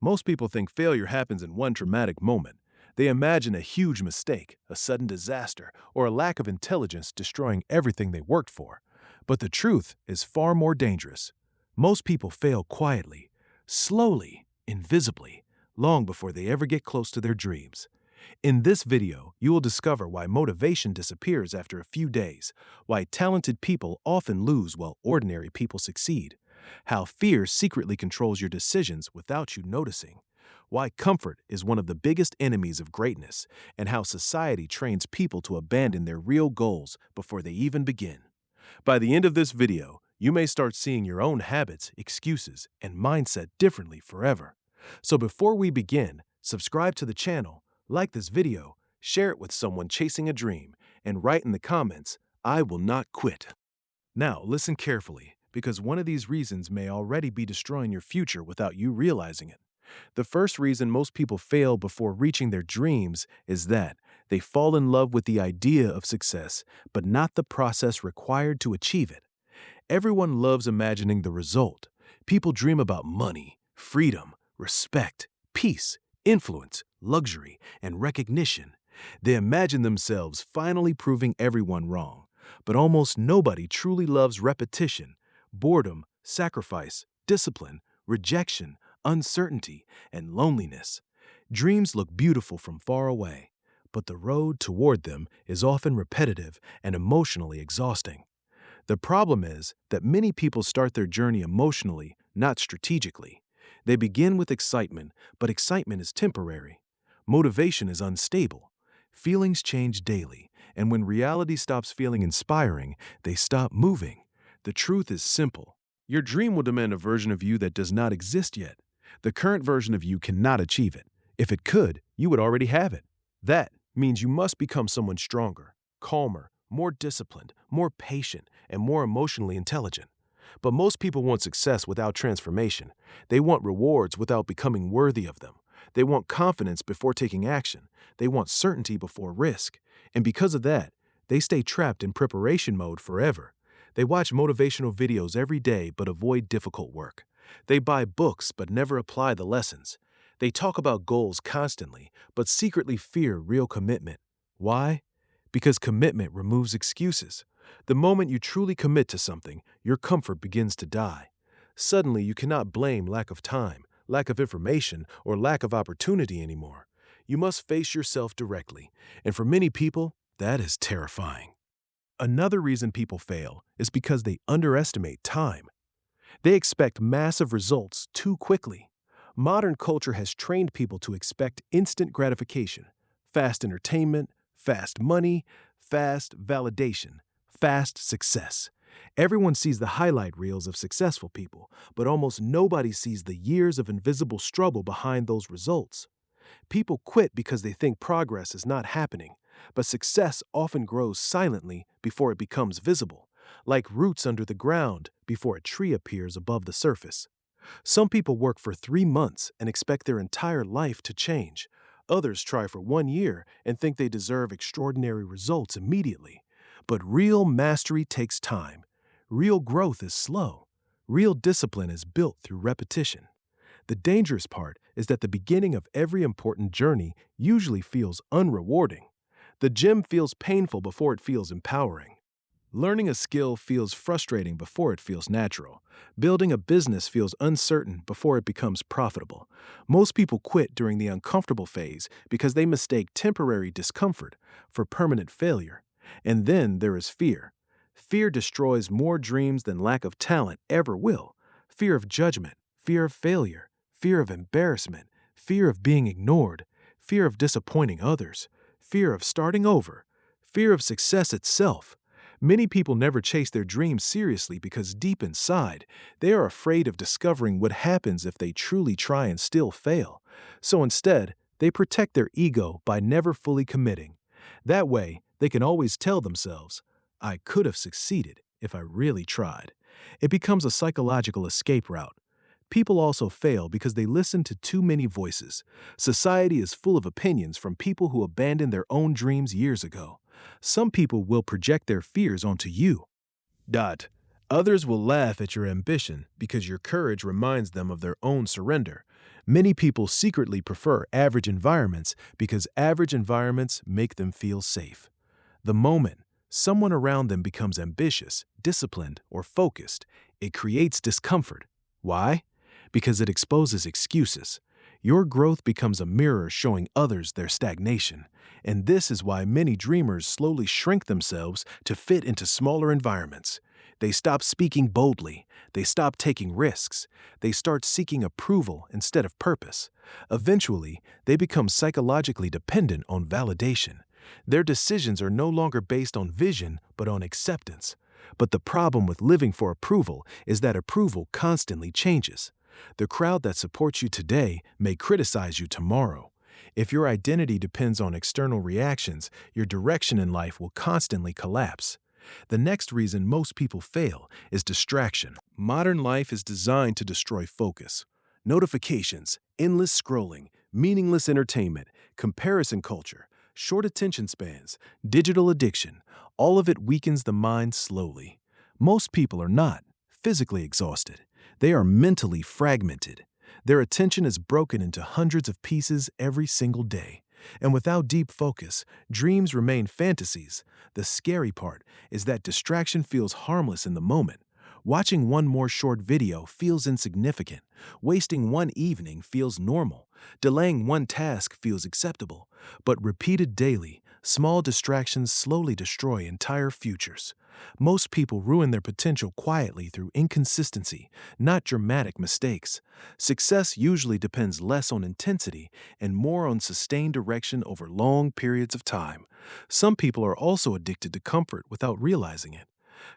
Most people think failure happens in one dramatic moment. They imagine a huge mistake, a sudden disaster, or a lack of intelligence destroying everything they worked for. But the truth is far more dangerous. Most people fail quietly, slowly, invisibly, long before they ever get close to their dreams. In this video, you will discover why motivation disappears after a few days, why talented people often lose while ordinary people succeed, how fear secretly controls your decisions without you noticing, why comfort is one of the biggest enemies of greatness, and how society trains people to abandon their real goals before they even begin. By the end of this video, you may start seeing your own habits, excuses, and mindset differently forever. So before we begin, subscribe to the channel, like this video, share it with someone chasing a dream, and write in the comments, "I will not quit." Now, listen carefully, because one of these reasons may already be destroying your future without you realizing it. The first reason most people fail before reaching their dreams is that they fall in love with the idea of success, but not the process required to achieve it. Everyone loves imagining the result. People dream about money, freedom, respect, peace, influence, luxury, and recognition. They imagine themselves finally proving everyone wrong. But almost nobody truly loves repetition, boredom, sacrifice, discipline, rejection, uncertainty, and loneliness. Dreams look beautiful from far away, but the road toward them is often repetitive and emotionally exhausting. The problem is that many people start their journey emotionally, not strategically. They begin with excitement, but excitement is temporary. Motivation is unstable. Feelings change daily, and when reality stops feeling inspiring, they stop moving. The truth is simple. Your dream will demand a version of you that does not exist yet. The current version of you cannot achieve it. If it could, you would already have it. That means you must become someone stronger, calmer, more disciplined, more patient, and more emotionally intelligent. But most people want success without transformation. They want rewards without becoming worthy of them. They want confidence before taking action. They want certainty before risk. And because of that, they stay trapped in preparation mode forever. They watch motivational videos every day but avoid difficult work. They buy books but never apply the lessons. They talk about goals constantly but secretly fear real commitment. Why? Because commitment removes excuses. The moment you truly commit to something, your comfort begins to die. Suddenly, you cannot blame lack of time, lack of information, or lack of opportunity anymore. You must face yourself directly, and for many people, that is terrifying. Another reason people fail is because they underestimate time. They expect massive results too quickly. Modern culture has trained people to expect instant gratification, fast entertainment, fast money, fast validation, fast success. Everyone sees the highlight reels of successful people, but almost nobody sees the years of invisible struggle behind those results. People quit because they think progress is not happening, but success often grows silently before it becomes visible, like roots under the ground before a tree appears above the surface. Some people work for 3 months and expect their entire life to change. Others try for 1 year and think they deserve extraordinary results immediately. But real mastery takes time. Real growth is slow. Real discipline is built through repetition. The dangerous part is that the beginning of every important journey usually feels unrewarding. The gym feels painful before it feels empowering. Learning a skill feels frustrating before it feels natural. Building a business feels uncertain before it becomes profitable. Most people quit during the uncomfortable phase because they mistake temporary discomfort for permanent failure. And then there is fear. Fear destroys more dreams than lack of talent ever will. Fear of judgment, fear of failure, fear of embarrassment, fear of being ignored, fear of disappointing others, fear of starting over, fear of success itself. Many people never chase their dreams seriously because deep inside, they are afraid of discovering what happens if they truly try and still fail. So instead, they protect their ego by never fully committing. That way, they can always tell themselves, "I could have succeeded if I really tried." It becomes a psychological escape route. People also fail because they listen to too many voices. Society is full of opinions from people who abandoned their own dreams years ago. Some people will project their fears onto you. Others will laugh at your ambition because your courage reminds them of their own surrender. Many people secretly prefer average environments because average environments make them feel safe. The moment someone around them becomes ambitious, disciplined, or focused, it creates discomfort. Why? Because it exposes excuses. Your growth becomes a mirror showing others their stagnation. And this is why many dreamers slowly shrink themselves to fit into smaller environments. They stop speaking boldly. They stop taking risks. They start seeking approval instead of purpose. Eventually, they become psychologically dependent on validation. Their decisions are no longer based on vision, but on acceptance. But the problem with living for approval is that approval constantly changes. The crowd that supports you today may criticize you tomorrow. If your identity depends on external reactions, your direction in life will constantly collapse. The next reason most people fail is distraction. Modern life is designed to destroy focus. Notifications, endless scrolling, meaningless entertainment, comparison culture, short attention spans, digital addiction, all of it weakens the mind slowly. Most people are not physically exhausted. They are mentally fragmented. Their attention is broken into hundreds of pieces every single day. And without deep focus, dreams remain fantasies. The scary part is that distraction feels harmless in the moment. Watching one more short video feels insignificant. Wasting one evening feels normal. Delaying one task feels acceptable. But repeated daily, small distractions slowly destroy entire futures. Most people ruin their potential quietly through inconsistency, not dramatic mistakes. Success usually depends less on intensity and more on sustained direction over long periods of time. Some people are also addicted to comfort without realizing it.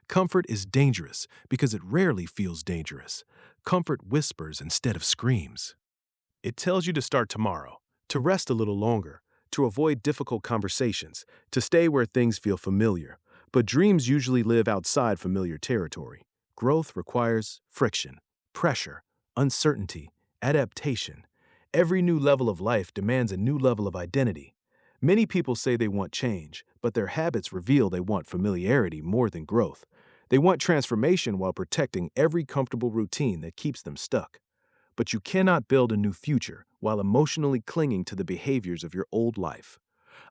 Comfort is dangerous because it rarely feels dangerous. Comfort whispers instead of screams. It tells you to start tomorrow, to rest a little longer, to avoid difficult conversations, to stay where things feel familiar. But dreams usually live outside familiar territory. Growth requires friction, pressure, uncertainty, adaptation. Every new level of life demands a new level of identity. Many people say they want change, but their habits reveal they want familiarity more than growth. They want transformation while protecting every comfortable routine that keeps them stuck. But you cannot build a new future while emotionally clinging to the behaviors of your old life.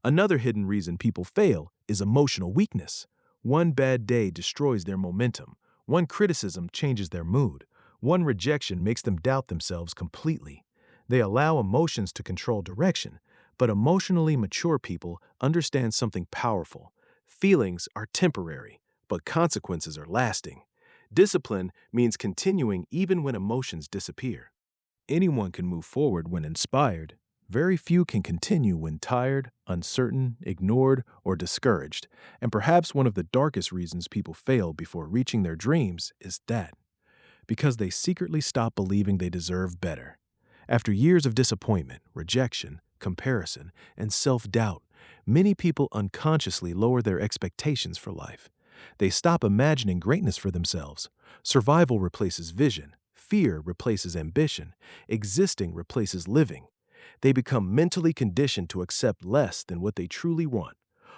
Another hidden reason people fail is emotional weakness. One bad day destroys their momentum. One criticism changes their mood. One rejection makes them doubt themselves completely. They allow emotions to control direction, but emotionally mature people understand something powerful. Feelings are temporary, but consequences are lasting. Discipline means continuing even when emotions disappear. Anyone can move forward when inspired. Very few can continue when tired, uncertain, ignored, or discouraged. And perhaps one of the darkest reasons people fail before reaching their dreams is that because they secretly stop believing they deserve better. After years of disappointment, rejection, comparison, and self-doubt, many people unconsciously lower their expectations for life. They stop imagining greatness for themselves. Survival replaces vision. Fear replaces ambition. Existing replaces living. They become mentally conditioned to accept less than what they truly want.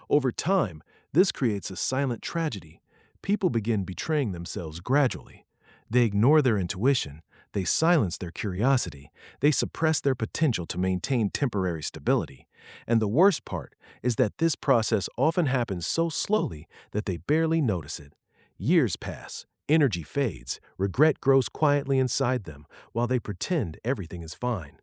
Over time, this creates a silent tragedy. People begin betraying themselves gradually. They ignore their intuition. They silence their curiosity. They suppress their potential to maintain temporary stability. And the worst part is that this process often happens so slowly that they barely notice it. Years pass. Energy fades, regret grows quietly inside them while they pretend everything is fine.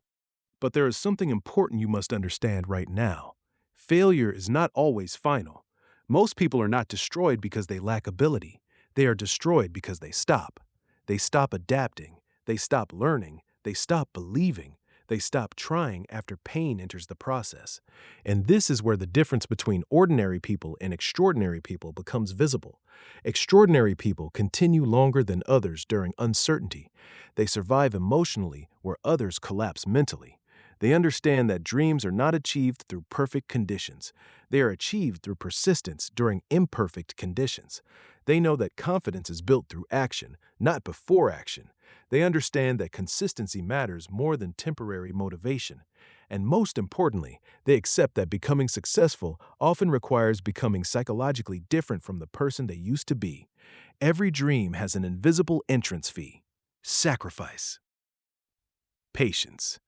But there is something important you must understand right now. Failure is not always final. Most people are not destroyed because they lack ability. They are destroyed because they stop. They stop adapting. They stop learning. They stop believing. They stop trying after pain enters the process. And this is where the difference between ordinary people and extraordinary people becomes visible. Extraordinary people continue longer than others during uncertainty. They survive emotionally where others collapse mentally. They understand that dreams are not achieved through perfect conditions. They are achieved through persistence during imperfect conditions. They know that confidence is built through action, not before action. They understand that consistency matters more than temporary motivation. And most importantly, they accept that becoming successful often requires becoming psychologically different from the person they used to be. Every dream has an invisible entrance fee: sacrifice, patience,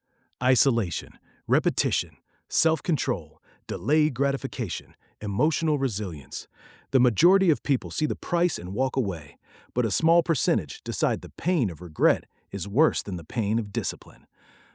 Isolation, repetition, self-control, delayed gratification, emotional resilience. The majority of people see the price and walk away, but a small percentage decide the pain of regret is worse than the pain of discipline.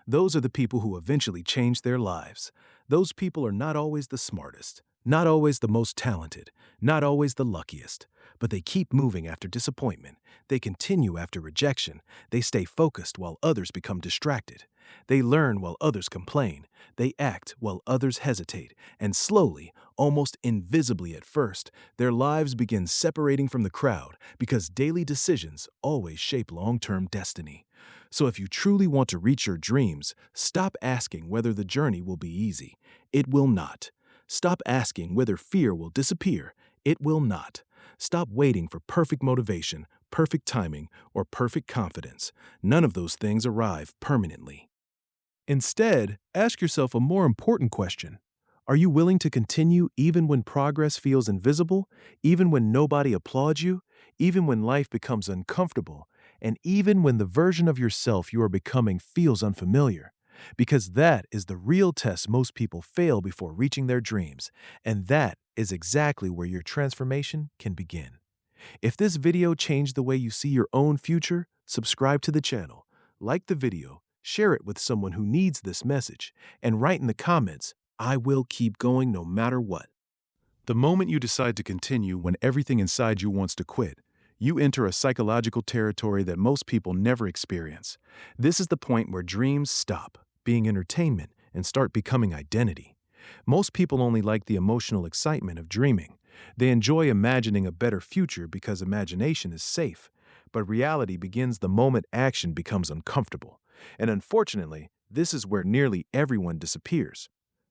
Those are the people who eventually change their lives. Those people are not always the smartest, not always the most talented, not always the luckiest, but they keep moving after disappointment. They continue after rejection. They stay focused while others become distracted. They learn while others complain. They act while others hesitate. And slowly, almost invisibly at first, their lives begin separating from the crowd because daily decisions always shape long-term destiny. So if you truly want to reach your dreams, stop asking whether the journey will be easy. It will not. Stop asking whether fear will disappear. It will not. Stop waiting for perfect motivation, perfect timing, or perfect confidence. None of those things arrive permanently. Instead, ask yourself a more important question. Are you willing to continue even when progress feels invisible, even when nobody applauds you, even when life becomes uncomfortable, and even when the version of yourself you are becoming feels unfamiliar? Because that is the real test most people fail before reaching their dreams, and that is exactly where your transformation can begin. If this video changed the way you see your own future, subscribe to the channel, like the video, share it with someone who needs this message, and write in the comments, "I will keep going no matter what." The moment you decide to continue when everything inside you wants to quit, you enter a psychological territory that most people never experience. This is the point where dreams stop being entertainment and start becoming identity. Most people only like the emotional excitement of dreaming. They enjoy imagining a better future because imagination is safe. But reality begins the moment action becomes uncomfortable. And unfortunately, this is where nearly everyone disappears.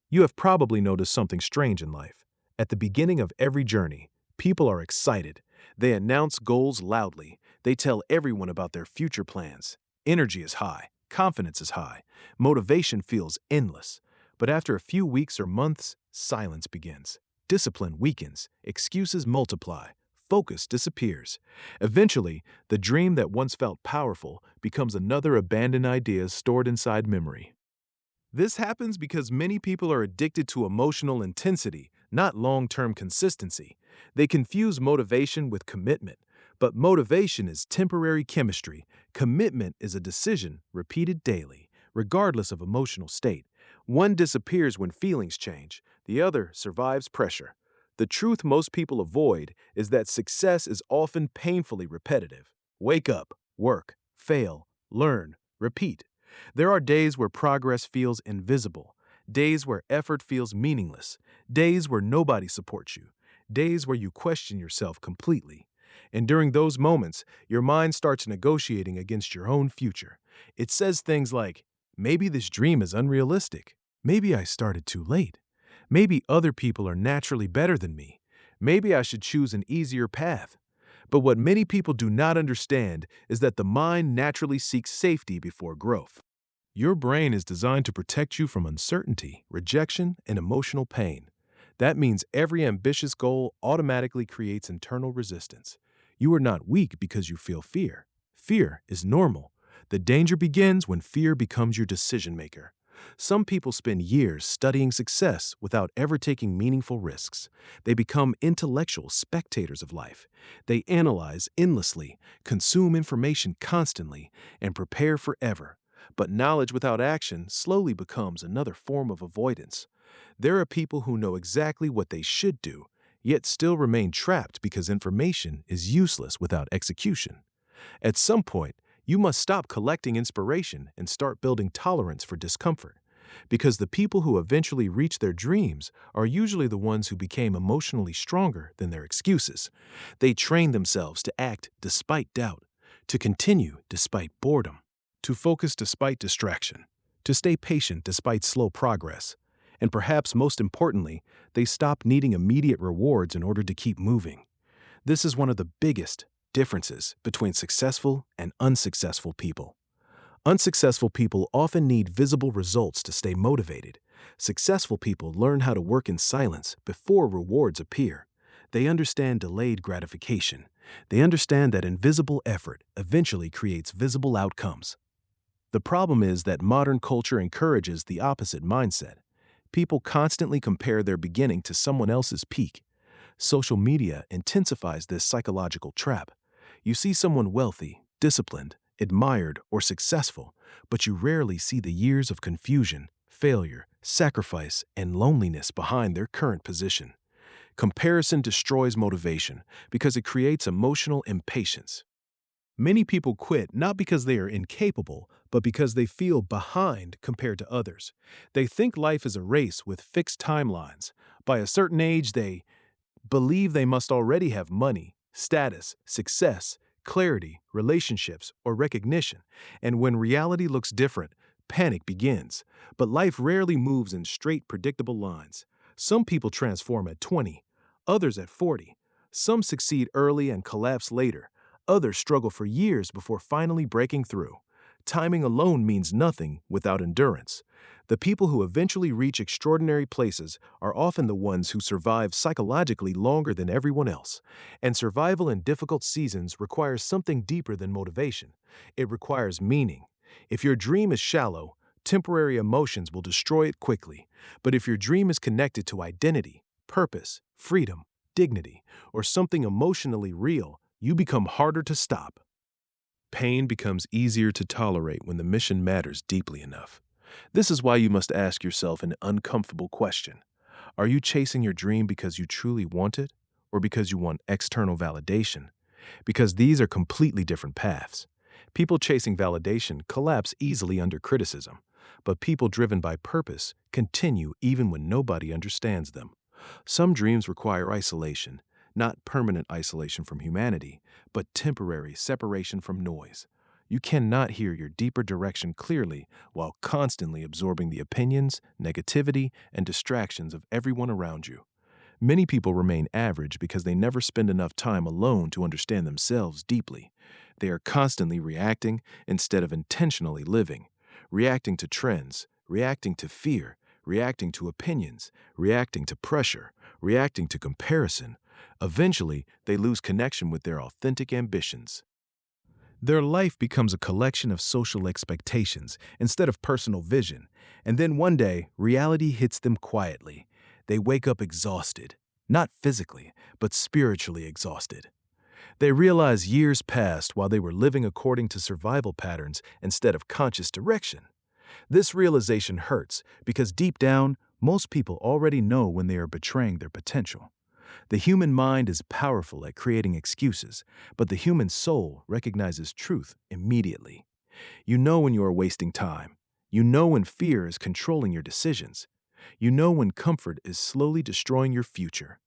You have probably noticed something strange in life. At the beginning of every journey, people are excited. They announce goals loudly. They tell everyone about their future plans. Energy is high. Confidence is high. Motivation feels endless. But after a few weeks or months, silence begins. Discipline weakens. Excuses multiply. Focus disappears. Eventually, the dream that once felt powerful becomes another abandoned idea stored inside memory. This happens because many people are addicted to emotional intensity, not long-term consistency. They confuse motivation with commitment. But motivation is temporary chemistry. Commitment is a decision repeated daily, regardless of emotional state. One disappears when feelings change. The other survives pressure. The truth most people avoid is that success is often painfully repetitive. Wake up, work, fail, learn, repeat. There are days where progress feels invisible, days where effort feels meaningless, days where nobody supports you, days where you question yourself completely. And during those moments, your mind starts negotiating against your own future. It says things like, maybe this dream is unrealistic. Maybe I started too late. Maybe other people are naturally better than me. Maybe I should choose an easier path. But what many people do not understand is that the mind naturally seeks safety before growth. Your brain is designed to protect you from uncertainty, rejection, and emotional pain. That means every ambitious goal automatically creates internal resistance. You are not weak because you feel fear. Fear is normal. The danger begins when fear becomes your decision maker. Some people spend years studying success without ever taking meaningful risks. They become intellectual spectators of life. They analyze endlessly, consume information constantly, and prepare forever. But knowledge without action slowly becomes another form of avoidance. There are people who know exactly what they should do, yet still remain trapped because information is useless without execution. At some point, you must stop collecting inspiration and start building tolerance for discomfort. Because the people who eventually reach their dreams are usually the ones who became emotionally stronger than their excuses. They train themselves to act despite doubt, to continue despite boredom, to focus despite distraction, to stay patient despite slow progress. And perhaps most importantly, they stop needing immediate rewards in order to keep moving. This is one of the biggest differences between successful and unsuccessful people. Unsuccessful people often need visible results to stay motivated. Successful people learn how to work in silence before rewards appear. They understand delayed gratification. They understand that invisible effort eventually creates visible outcomes. The problem is that modern culture encourages the opposite mindset. People constantly compare their beginning to someone else's peak. Social media intensifies this psychological trap. You see someone wealthy, disciplined, admired, or successful, but you rarely see the years of confusion, failure, sacrifice, and loneliness behind their current position. Comparison destroys motivation because it creates emotional impatience. Many people quit not because they are incapable, but because they feel behind compared to others. They think life is a race with fixed timelines. By a certain age, they believe they must already have money, status, success, clarity, relationships, or recognition. And when reality looks different, panic begins. But life rarely moves in straight, predictable lines. Some people transform at 20, others at 40. Some succeed early and collapse later. Others struggle for years before finally breaking through. Timing alone means nothing without endurance. The people who eventually reach extraordinary places are often the ones who survive psychologically longer than everyone else. And survival in difficult seasons requires something deeper than motivation. It requires meaning. If your dream is shallow, temporary emotions will destroy it quickly. But if your dream is connected to identity, purpose, freedom, dignity, or something emotionally real, you become harder to stop. Pain becomes easier to tolerate when the mission matters deeply enough. This is why you must ask yourself an uncomfortable question. Are you chasing your dream because you truly want it, or because you want external validation? Because these are completely different paths. People chasing validation collapse easily under criticism, but people driven by purpose continue even when nobody understands them. Some dreams require isolation, not permanent isolation from humanity, but temporary separation from noise. You cannot hear your deeper direction clearly while constantly absorbing the opinions, negativity, and distractions of everyone around you. Many people remain average because they never spend enough time alone to understand themselves deeply. They are constantly reacting instead of intentionally living, reacting to trends, reacting to fear, reacting to opinions, reacting to pressure, reacting to comparison. Eventually, they lose connection with their authentic ambitions. Their life becomes a collection of social expectations instead of personal vision, and then one day, reality hits them quietly. They wake up exhausted, not physically, but spiritually exhausted. They realize years passed while they were living according to survival patterns instead of conscious direction. This realization hurts because deep down, most people already know when they are betraying their potential. The human mind is powerful at creating excuses, but the human soul recognizes truth immediately. You know when you are wasting time. You know when fear is controlling your decisions. You know when comfort is slowly destroying your future.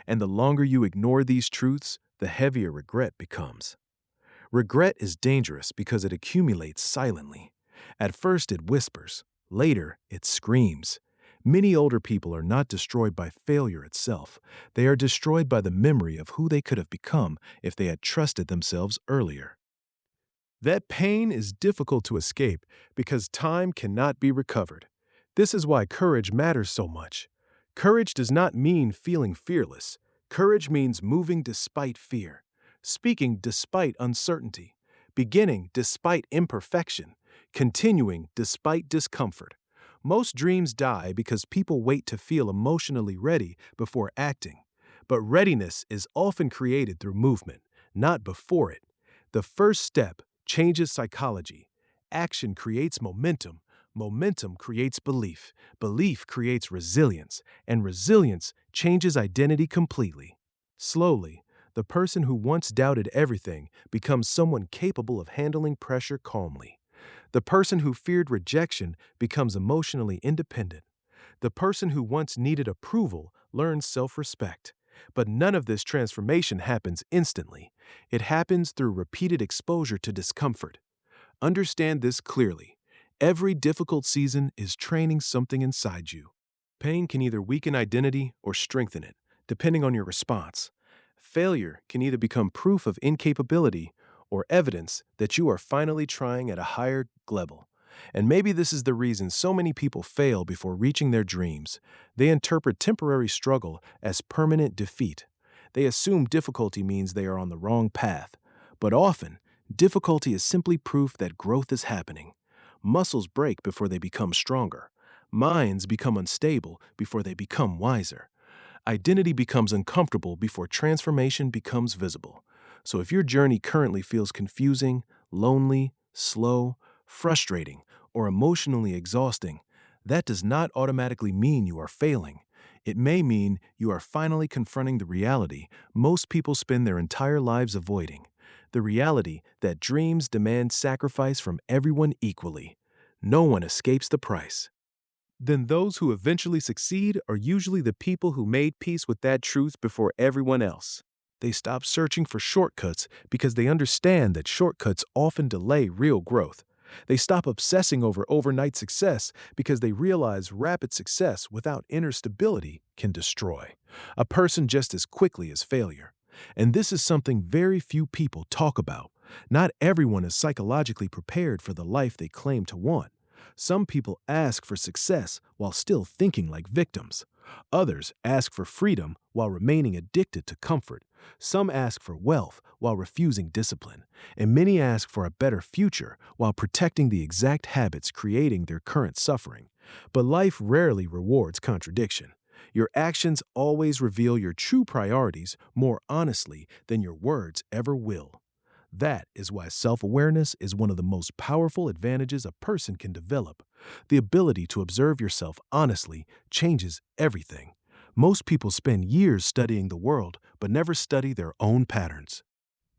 And the longer you ignore these truths, the heavier regret becomes. Regret is dangerous because it accumulates silently. At first, it whispers. Later, it screams. Many older people are not destroyed by failure itself. They are destroyed by the memory of who they could have become if they had trusted themselves earlier. That pain is difficult to escape because time cannot be recovered. This is why courage matters so much. Courage does not mean feeling fearless. Courage means moving despite fear, speaking despite uncertainty, beginning despite imperfection, continuing despite discomfort. Most dreams die because people wait to feel emotionally ready before acting. But readiness is often created through movement, not before it. The first step changes psychology. Action creates momentum. Momentum creates belief. Belief creates resilience. And resilience changes identity completely. Slowly, the person who once doubted everything becomes someone capable of handling pressure calmly. The person who feared rejection becomes emotionally independent. The person who once needed approval learns self-respect. But none of this transformation happens instantly. It happens through repeated exposure to discomfort. Understand this clearly. Every difficult season is training something inside you. Pain can either weaken identity or strengthen it, depending on your response. Failure can either become proof of incapability or evidence that you are finally trying at a higher level. And maybe this is the reason so many people fail before reaching their dreams. They interpret temporary struggle as permanent defeat. They assume difficulty means they are on the wrong path. But often, difficulty is simply proof that growth is happening. Muscles break before they become stronger. Minds become unstable before they become wiser. Identity becomes uncomfortable before transformation becomes visible. So if your journey currently feels confusing, lonely, slow, frustrating, or emotionally exhausting, that does not automatically mean you are failing. It may mean you are finally confronting the reality most people spend their entire lives avoiding. The reality that dreams demand sacrifice from everyone equally. No one escapes the price. Then those who eventually succeed are usually the people who made peace with that truth before everyone else. They stop searching for shortcuts because they understand that shortcuts often delay real growth. They stop obsessing over overnight success because they realize rapid success without inner stability can destroy a person just as quickly as failure. And this is something very few people talk about. Not everyone is psychologically prepared for the life they claim to want. Some people ask for success while still thinking like victims. Others ask for freedom while remaining addicted to comfort. Some ask for wealth while refusing discipline. And many ask for a better future while protecting the exact habits creating their current suffering. But life rarely rewards contradiction. Your actions always reveal your true priorities more honestly than your words ever will. That is why self-awareness is one of the most powerful advantages a person can develop. The ability to observe yourself honestly changes everything. Most people spend years studying the world, but never study their own patterns.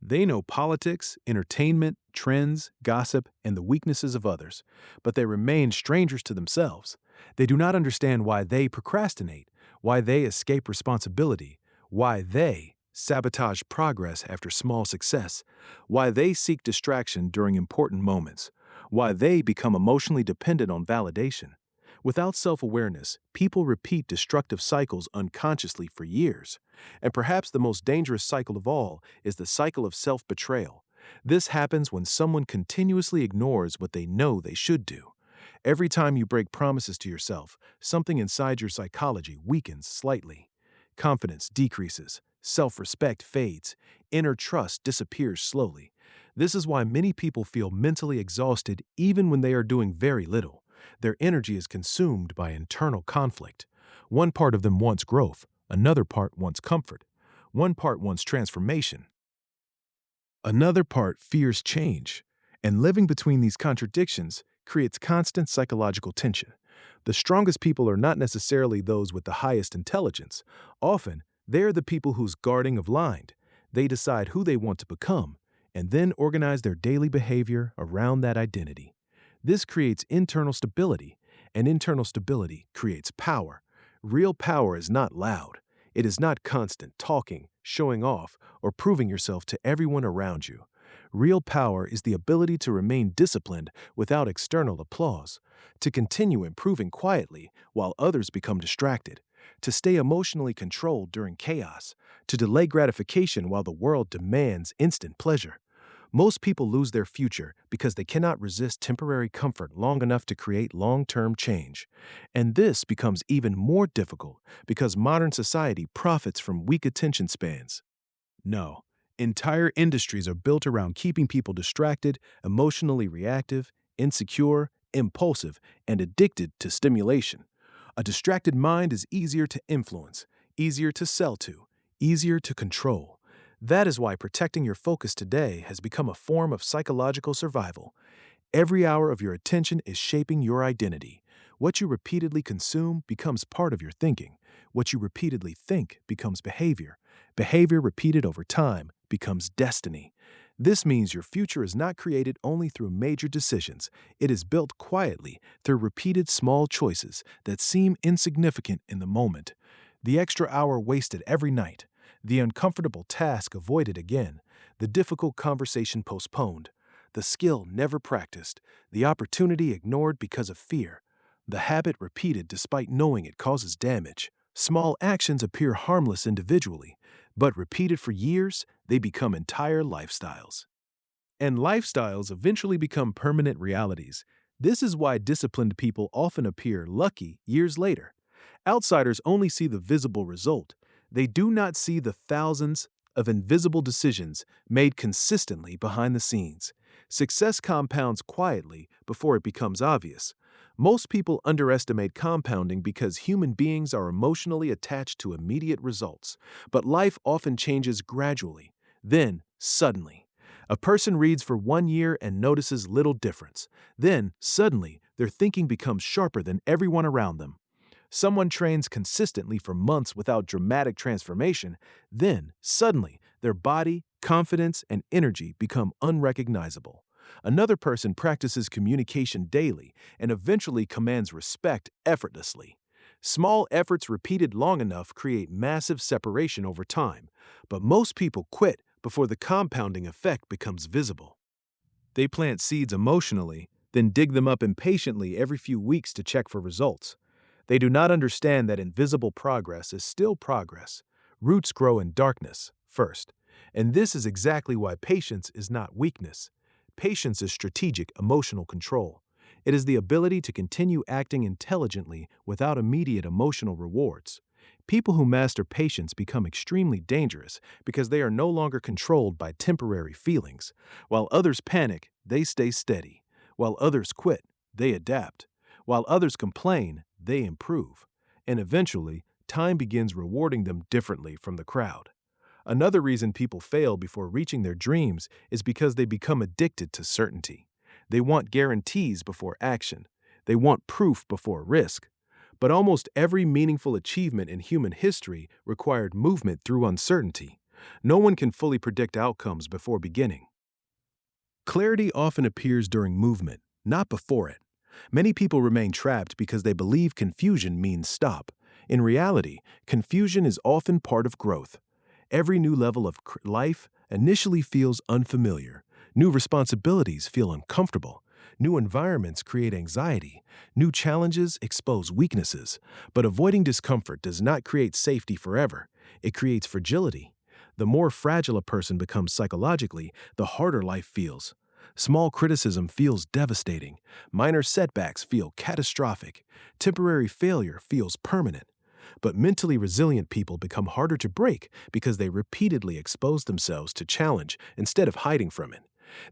They know politics, entertainment, trends, gossip, and the weaknesses of others, but they remain strangers to themselves. They do not understand why they procrastinate, why they escape responsibility, why they sabotage progress after small success, why they seek distraction during important moments, why they become emotionally dependent on validation. Without self-awareness, people repeat destructive cycles unconsciously for years. And perhaps the most dangerous cycle of all is the cycle of self-betrayal. This happens when someone continuously ignores what they know they should do. Every time you break promises to yourself, something inside your psychology weakens slightly. Confidence decreases, self-respect fades, inner trust disappears slowly. This is why many people feel mentally exhausted even when they are doing very little. Their energy is consumed by internal conflict. One part of them wants growth, another part wants comfort. One part wants transformation, another part fears change. And living between these contradictions creates constant psychological tension. The strongest people are not necessarily those with the highest intelligence. Often, they are the people whose guarding of aligned. They decide who they want to become and then organize their daily behavior around that identity. This creates internal stability, and internal stability creates power. Real power is not loud. It is not constant talking, showing off, or proving yourself to everyone around you. Real power is the ability to remain disciplined without external applause, to continue improving quietly while others become distracted, to stay emotionally controlled during chaos, to delay gratification while the world demands instant pleasure. Most people lose their future because they cannot resist temporary comfort long enough to create long-term change. And this becomes even more difficult because modern society profits from weak attention spans. No, entire industries are built around keeping people distracted, emotionally reactive, insecure, impulsive, and addicted to stimulation. A distracted mind is easier to influence, easier to sell to, easier to control. That is why protecting your focus today has become a form of psychological survival. Every hour of your attention is shaping your identity. What you repeatedly consume becomes part of your thinking. What you repeatedly think becomes behavior. Behavior repeated over time becomes destiny. This means your future is not created only through major decisions. It is built quietly through repeated small choices that seem insignificant in the moment. The extra hour wasted every night, the uncomfortable task avoided again, the difficult conversation postponed, the skill never practiced, the opportunity ignored because of fear, the habit repeated despite knowing it causes damage. Small actions appear harmless individually, but repeated for years, they become entire lifestyles. And lifestyles eventually become permanent realities. This is why disciplined people often appear lucky years later. Outsiders only see the visible result. They do not see the thousands of invisible decisions made consistently behind the scenes. Success compounds quietly before it becomes obvious. Most people underestimate compounding because human beings are emotionally attached to immediate results, but life often changes gradually, then suddenly. A person reads for 1 year and notices little difference. Then, suddenly, their thinking becomes sharper than everyone around them. Someone trains consistently for months without dramatic transformation. Then, suddenly, their body, confidence, and energy become unrecognizable. Another person practices communication daily and eventually commands respect effortlessly. Small efforts repeated long enough create massive separation over time, but most people quit before the compounding effect becomes visible. They plant seeds emotionally, then dig them up impatiently every few weeks to check for results. They do not understand that invisible progress is still progress. Roots grow in darkness, first. And this is exactly why patience is not weakness. Patience is strategic emotional control. It is the ability to continue acting intelligently without immediate emotional rewards. People who master patience become extremely dangerous because they are no longer controlled by temporary feelings. While others panic, they stay steady. While others quit, they adapt. While others complain, they improve. And eventually, time begins rewarding them differently from the crowd. Another reason people fail before reaching their dreams is because they become addicted to certainty. They want guarantees before action. They want proof before risk. But almost every meaningful achievement in human history required movement through uncertainty. No one can fully predict outcomes before beginning. Clarity often appears during movement, not before it. Many people remain trapped because they believe confusion means stop. In reality, confusion is often part of growth. Every new level of life initially feels unfamiliar. New responsibilities feel uncomfortable. New environments create anxiety. New challenges expose weaknesses. But avoiding discomfort does not create safety forever. It creates fragility. The more fragile a person becomes psychologically, the harder life feels. Small criticism feels devastating. Minor setbacks feel catastrophic. Temporary failure feels permanent. But mentally resilient people become harder to break because they repeatedly expose themselves to challenge instead of hiding from it.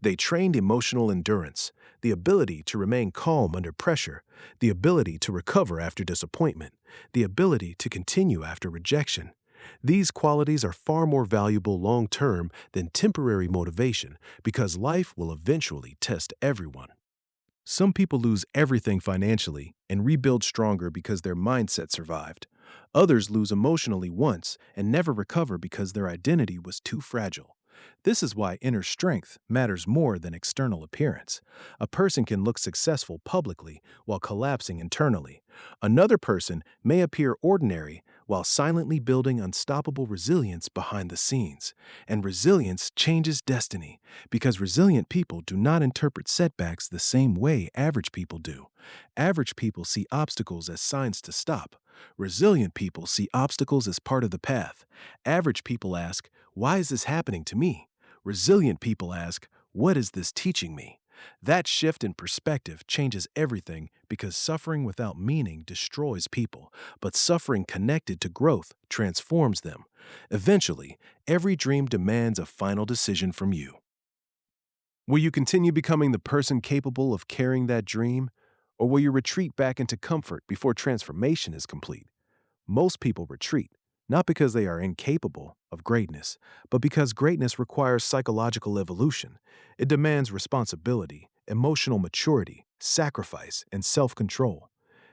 They trained emotional endurance, the ability to remain calm under pressure, the ability to recover after disappointment, the ability to continue after rejection. These qualities are far more valuable long term than temporary motivation because life will eventually test everyone. Some people lose everything financially and rebuild stronger because their mindset survived. Others lose emotionally once and never recover because their identity was too fragile. This is why inner strength matters more than external appearance. A person can look successful publicly while collapsing internally. Another person may appear ordinary while silently building unstoppable resilience behind the scenes. And resilience changes destiny because resilient people do not interpret setbacks the same way average people do. Average people see obstacles as signs to stop. Resilient people see obstacles as part of the path. Average people ask, "Why is this happening to me?" Resilient people ask, "What is this teaching me?" That shift in perspective changes everything because suffering without meaning destroys people, but suffering connected to growth transforms them. Eventually, every dream demands a final decision from you. Will you continue becoming the person capable of carrying that dream, or will you retreat back into comfort before transformation is complete? Most people retreat, not because they are incapable of greatness, but because greatness requires psychological evolution. It demands responsibility, emotional maturity, sacrifice, and self control.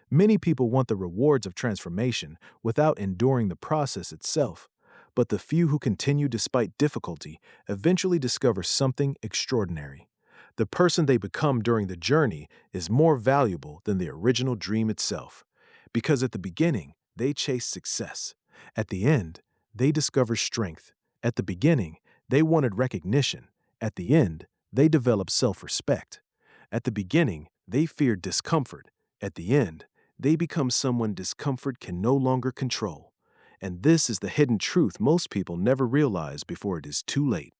Many people want the rewards of transformation without enduring the process itself. But the few who continue despite difficulty eventually discover something extraordinary. The person they become during the journey is more valuable than the original dream itself. Because at the beginning, they chase success. At the end, they discover strength. At the beginning, they wanted recognition. At the end, they develop self-respect. At the beginning, they feared discomfort. At the end, they become someone discomfort can no longer control. And this is the hidden truth most people never realize before it is too late.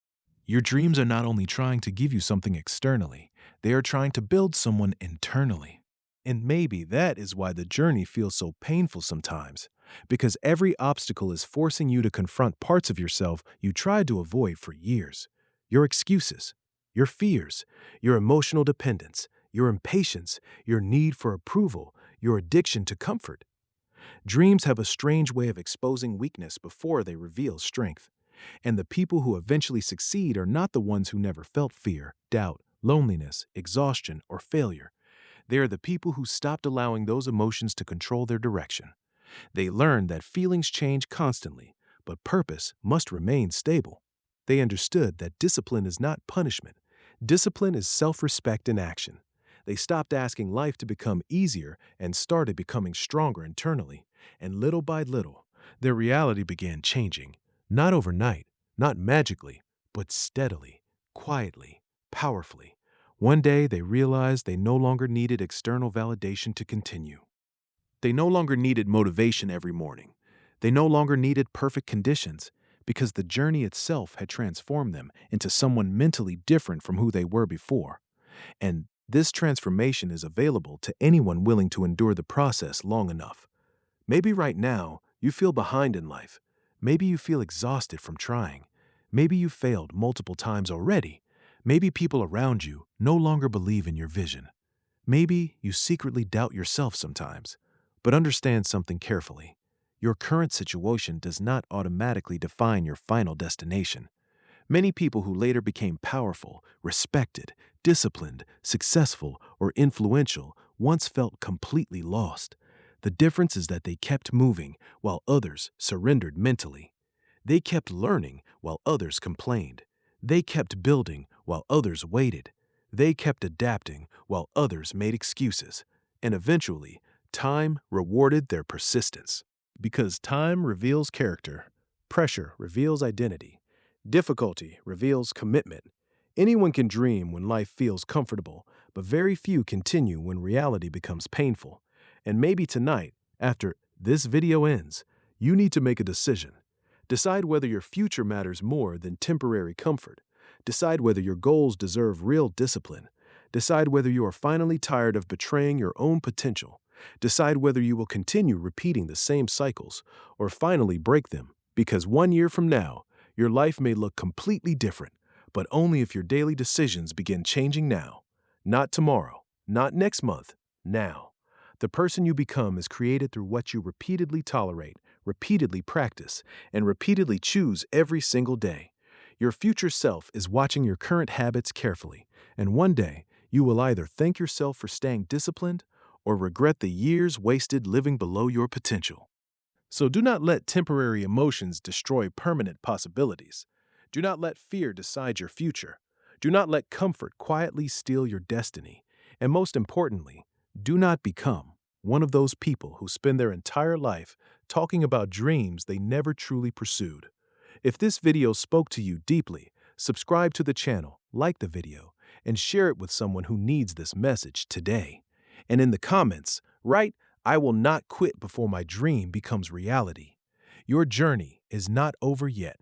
Your dreams are not only trying to give you something externally, they are trying to build someone internally. And maybe that is why the journey feels so painful sometimes, because every obstacle is forcing you to confront parts of yourself you tried to avoid for years. Your excuses, Your fears, your emotional dependence, your impatience, your need for approval, your addiction to comfort. Dreams have a strange way of exposing weakness before they reveal strength. And the people who eventually succeed are not the ones who never felt fear, doubt, loneliness, exhaustion, or failure. They are the people who stopped allowing those emotions to control their direction. They learned that feelings change constantly, but purpose must remain stable. They understood that discipline is not punishment. Discipline is self-respect in action. They stopped asking life to become easier and started becoming stronger internally. And little by little, their reality began changing. Not overnight, not magically, but steadily, quietly, powerfully. One day they realized they no longer needed external validation to continue. They no longer needed motivation every morning. They no longer needed perfect conditions because the journey itself had transformed them into someone mentally different from who they were before. And this transformation is available to anyone willing to endure the process long enough. Maybe right now you feel behind in life. Maybe you feel exhausted from trying. Maybe you failed multiple times already. Maybe people around you no longer believe in your vision. Maybe you secretly doubt yourself sometimes. But understand something carefully. Your current situation does not automatically define your final destination. Many people who later became powerful, respected, disciplined, successful, or influential once felt completely lost. The difference is that they kept moving while others surrendered mentally. They kept learning while others complained. They kept building while others waited. They kept adapting while others made excuses. And eventually, time rewarded their persistence. Because time reveals character, pressure reveals identity, difficulty reveals commitment. Anyone can dream when life feels comfortable, but very few continue when reality becomes painful. And maybe tonight, after this video ends, you need to make a decision. Decide whether your future matters more than temporary comfort. Decide whether your goals deserve real discipline. Decide whether you are finally tired of betraying your own potential. Decide whether you will continue repeating the same cycles or finally break them, because 1 year from now, your life may look completely different, but only if your daily decisions begin changing now. Not tomorrow, not next month, now. The person you become is created through what you repeatedly tolerate, repeatedly practice, and repeatedly choose every single day. Your future self is watching your current habits carefully, and one day you will either thank yourself for staying disciplined or regret the years wasted living below your potential. So do not let temporary emotions destroy permanent possibilities. Do not let fear decide your future. Do not let comfort quietly steal your destiny. And most importantly, do not become one of those people who spend their entire life talking about dreams they never truly pursued. If this video spoke to you deeply, subscribe to the channel, like the video, and share it with someone who needs this message today. And in the comments, write, "I will not quit before my dream becomes reality." Your journey is not over yet.